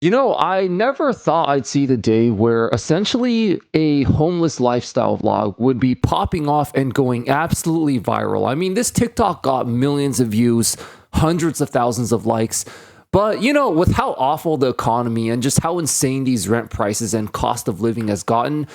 I never thought I'd see the day where essentially a homeless lifestyle vlog would be popping off and going absolutely viral. I mean, this TikTok got millions of views, hundreds of thousands of likes. But, with how awful the economy and just how insane these rent prices and cost of living has gotten,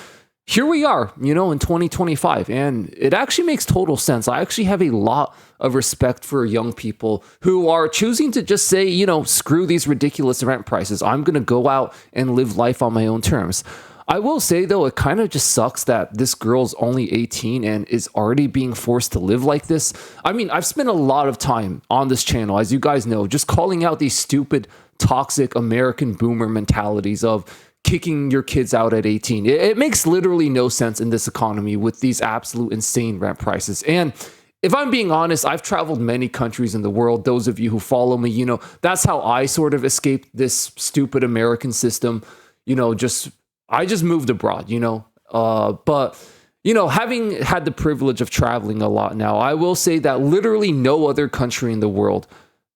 here we are, in 2025. And it actually makes total sense. I actually have a lot of respect for young people who are choosing to just say, screw these ridiculous rent prices. I'm going to go out and live life on my own terms. I will say, though, it kind of just sucks that this girl's only 18 and is already being forced to live like this. I mean, I've spent a lot of time on this channel, as you guys know, just calling out these stupid, toxic American boomer mentalities of kicking your kids out at 18. It makes literally no sense in this economy with these absolute insane rent prices. And if I'm being honest, I've traveled many countries in the world. Those of you who follow me, that's how I sort of escaped this stupid American system. I just moved abroad, but having had the privilege of traveling a lot now, I will say that literally no other country in the world,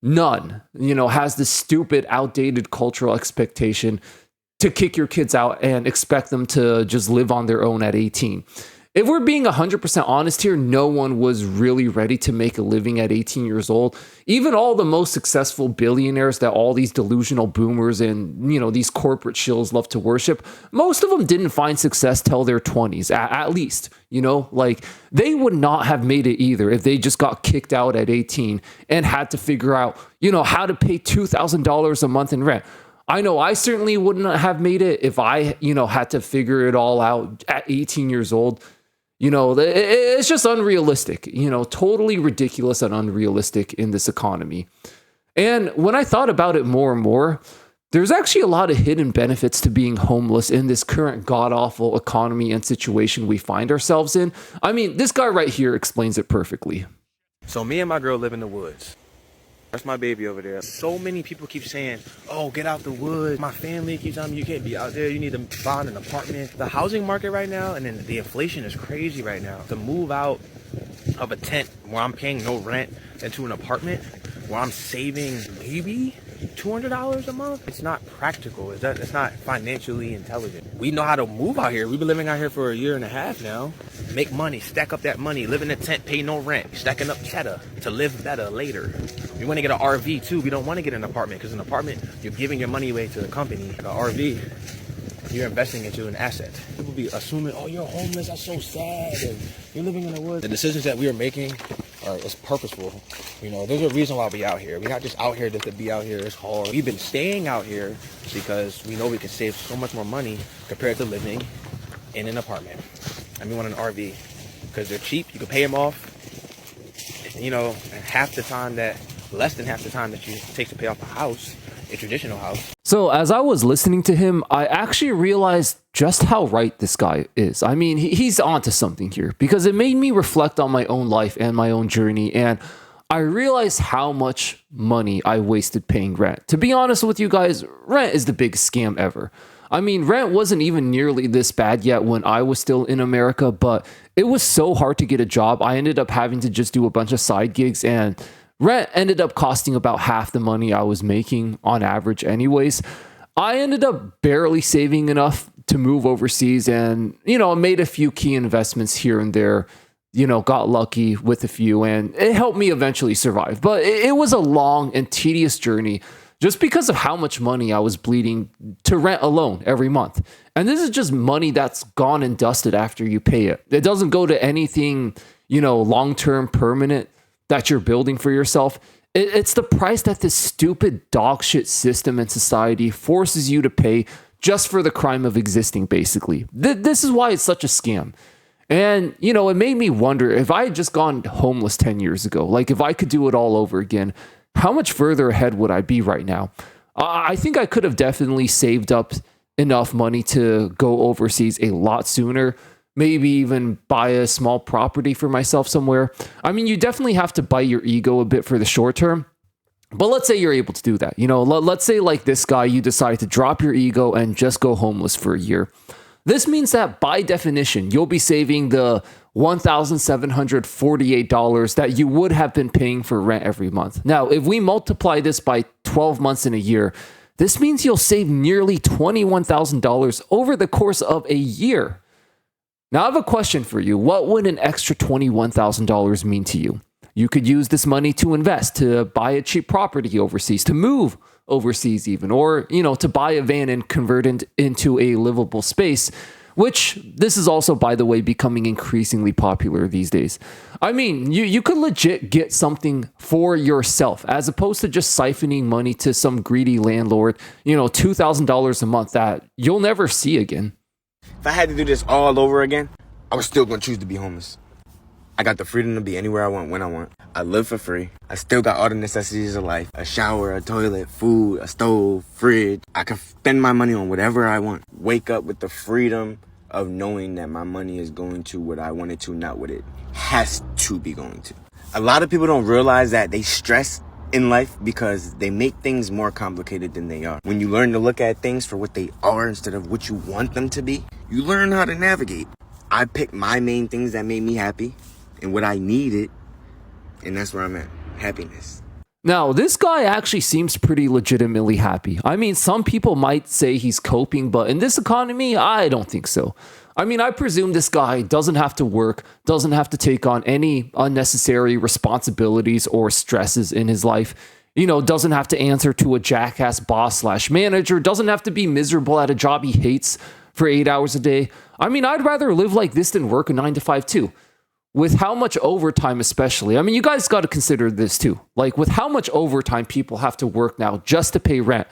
none, has this stupid, outdated cultural expectation to kick your kids out and expect them to just live on their own at 18. If we're being 100% honest here, no one was really ready to make a living at 18 years old. Even all the most successful billionaires that all these delusional boomers and, these corporate shills love to worship, most of them didn't find success till their 20s, at least. Like they would not have made it either if they just got kicked out at 18 and had to figure out, how to pay $2,000 a month in rent. I know I certainly wouldn't have made it if I, had to figure it all out at 18 years old. It's just unrealistic, totally ridiculous and unrealistic in this economy. And when I thought about it more and more, there's actually a lot of hidden benefits to being homeless in this current god-awful economy and situation we find ourselves in. I mean, this guy right here explains it perfectly. So me and my girl live in the woods. That's my baby over there. So many people keep saying, oh, get out the woods. My family keeps telling me you can't be out there. You need to find an apartment. The housing market right now, and then the inflation is crazy right now. To move out of a tent where I'm paying no rent into an apartment where I'm saving maybe $200 a month, it's not practical. It's not financially intelligent. We know how to move out here. We've been living out here for a year and a half now. Make money, stack up that money, live in a tent, pay no rent, stacking up cheddar to live better later. We want to get an RV too. We don't want to get an apartment because an apartment, you're giving your money away to the company. An RV, you're investing into an asset. People be assuming, oh, you're homeless, that's so sad, and you're living in the woods. The decisions that we are making it's purposeful. There's a reason why we out here. We're not just out here just to be out here. It's hard. We've been staying out here because we know we can save so much more money compared to living in an apartment. And we want an RV because they're cheap. You can pay them off. Less than half the time that you take to pay off a house, a traditional house. So as I was listening to him, I actually realized just how right this guy is. I mean, he's onto something here because it made me reflect on my own life and my own journey. And I realized how much money I wasted paying rent. To be honest with you guys, rent is the biggest scam ever. I mean, rent wasn't even nearly this bad yet when I was still in America, but it was so hard to get a job. I ended up having to just do a bunch of side gigs, and rent ended up costing about half the money I was making on average anyways. I ended up barely saving enough to move overseas and, made a few key investments here and there, got lucky with a few, and it helped me eventually survive. But it was a long and tedious journey just because of how much money I was bleeding to rent alone every month. And this is just money that's gone and dusted after you pay it. It doesn't go to anything, long-term permanent that you're building for yourself. It's the price that this stupid dog shit system and society forces you to pay just for the crime of existing, basically. This is why it's such a scam. And, it made me wonder if I had just gone homeless 10 years ago, like if I could do it all over again, how much further ahead would I be right now? I think I could have definitely saved up enough money to go overseas a lot sooner. Maybe even buy a small property for myself somewhere. I mean, you definitely have to bite your ego a bit for the short term. But let's say you're able to do that. Let's say like this guy, you decide to drop your ego and just go homeless for a year. This means that by definition, you'll be saving the $1,748 that you would have been paying for rent every month. Now, if we multiply this by 12 months in a year, This means you'll save nearly $21,000 over the course of a year. Now, I have a question for you. What would an extra $21,000 mean to you? You could use this money to invest, to buy a cheap property overseas, to move overseas even, or, to buy a van and convert it into a livable space, which this is also, by the way, becoming increasingly popular these days. I mean, you could legit get something for yourself as opposed to just siphoning money to some greedy landlord, $2,000 a month that you'll never see again. If I had to do this all over again, I was still going to choose to be homeless. I got the freedom to be anywhere I want, when I want. I live for free. I still got all the necessities of life. A shower, a toilet, food, a stove, fridge. I can spend my money on whatever I want. Wake up with the freedom of knowing that my money is going to what I want it to, not what it has to be going to. A lot of people don't realize that they stress in life because they make things more complicated than they are. When you learn to look at things for what they are instead of what you want them to be, you learn how to navigate. I picked my main things that made me happy and what I needed, and that's where I'm at. Happiness. Now, this guy actually seems pretty legitimately happy. I mean, some people might say he's coping, but in this economy, I don't think so. I mean, I presume this guy doesn't have to work, doesn't have to take on any unnecessary responsibilities or stresses in his life, doesn't have to answer to a jackass boss/manager, doesn't have to be miserable at a job he hates for 8 hours a day. I mean, I'd rather live like this than work a 9 to 5 too. With how much overtime, especially. I mean, you guys got to consider this too. Like, with how much overtime people have to work now just to pay rent,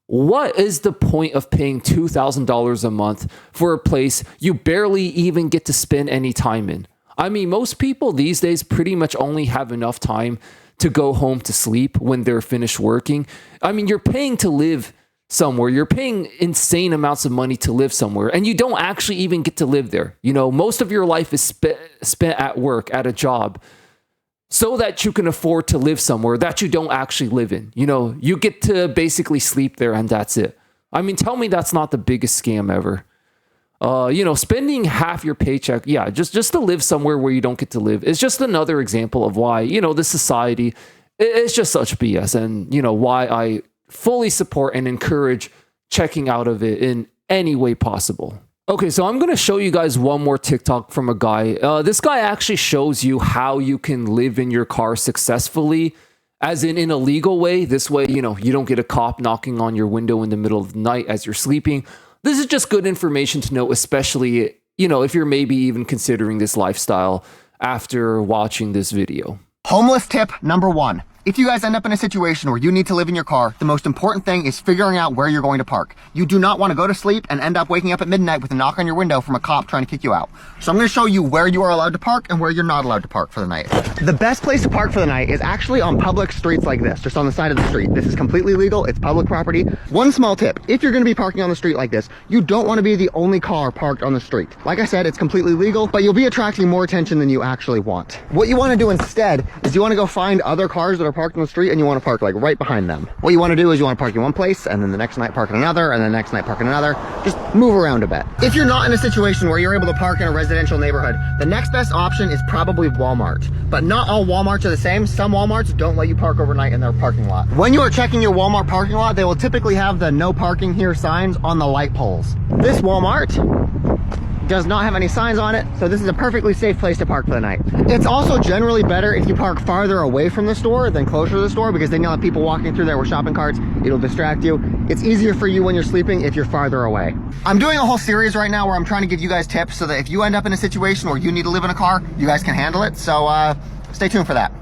what is the point of paying $2,000 a month for a place you barely even get to spend any time in? I mean, most people these days pretty much only have enough time to go home to sleep when they're finished working. I mean, you're paying to live somewhere. You're paying insane amounts of money to live somewhere, and you don't actually even get to live there. Most of your life is spent at work, at a job, so that you can afford to live somewhere that you don't actually live in. You get to basically sleep there and that's it. I mean, tell me that's not the biggest scam ever. Spending half your paycheck, just to live somewhere where you don't get to live is just another example of why, this society is just such BS, and, why I fully support and encourage checking out of it in any way possible. Okay, so I'm going to show you guys one more TikTok from a guy. This guy actually shows you how you can live in your car successfully, as in a legal way. This way, you don't get a cop knocking on your window in the middle of the night as you're sleeping. This is just good information to know, especially, if you're maybe even considering this lifestyle after watching this video. Homeless tip number 1. If you guys end up in a situation where you need to live in your car, the most important thing is figuring out where you're going to park. You do not want to go to sleep and end up waking up at midnight with a knock on your window from a cop trying to kick you out. So I'm going to show you where you are allowed to park and where you're not allowed to park for the night. The best place to park for the night is actually on public streets like this, just on the side of the street. This is completely legal. It's public property. One small tip, if you're going to be parking on the street like this, you don't want to be the only car parked on the street. Like I said, it's completely legal, but you'll be attracting more attention than you actually want. What you want to do instead is you want to go find other cars that are parked on the street, and you want to park like right behind them. What you want to do is you want to park in one place, and then the next night park in another, and then the next night park in another. Just move around a bit. If you're not in a situation where you're able to park in a residential neighborhood, the next best option is probably Walmart. But not all Walmarts are the same. Some Walmarts don't let you park overnight in their parking lot. When you are checking your Walmart parking lot, they will typically have the no parking here signs on the light poles. This Walmart does not have any signs on it, so this is a perfectly safe place to park for the night. It's also generally better if you park farther away from the store than closer to the store, because then you'll have people walking through there with shopping carts. It'll distract you. It's easier for you when you're sleeping if you're farther away. I'm doing a whole series right now where I'm trying to give you guys tips so that if you end up in a situation where you need to live in a car, you guys can handle it. So stay tuned for that.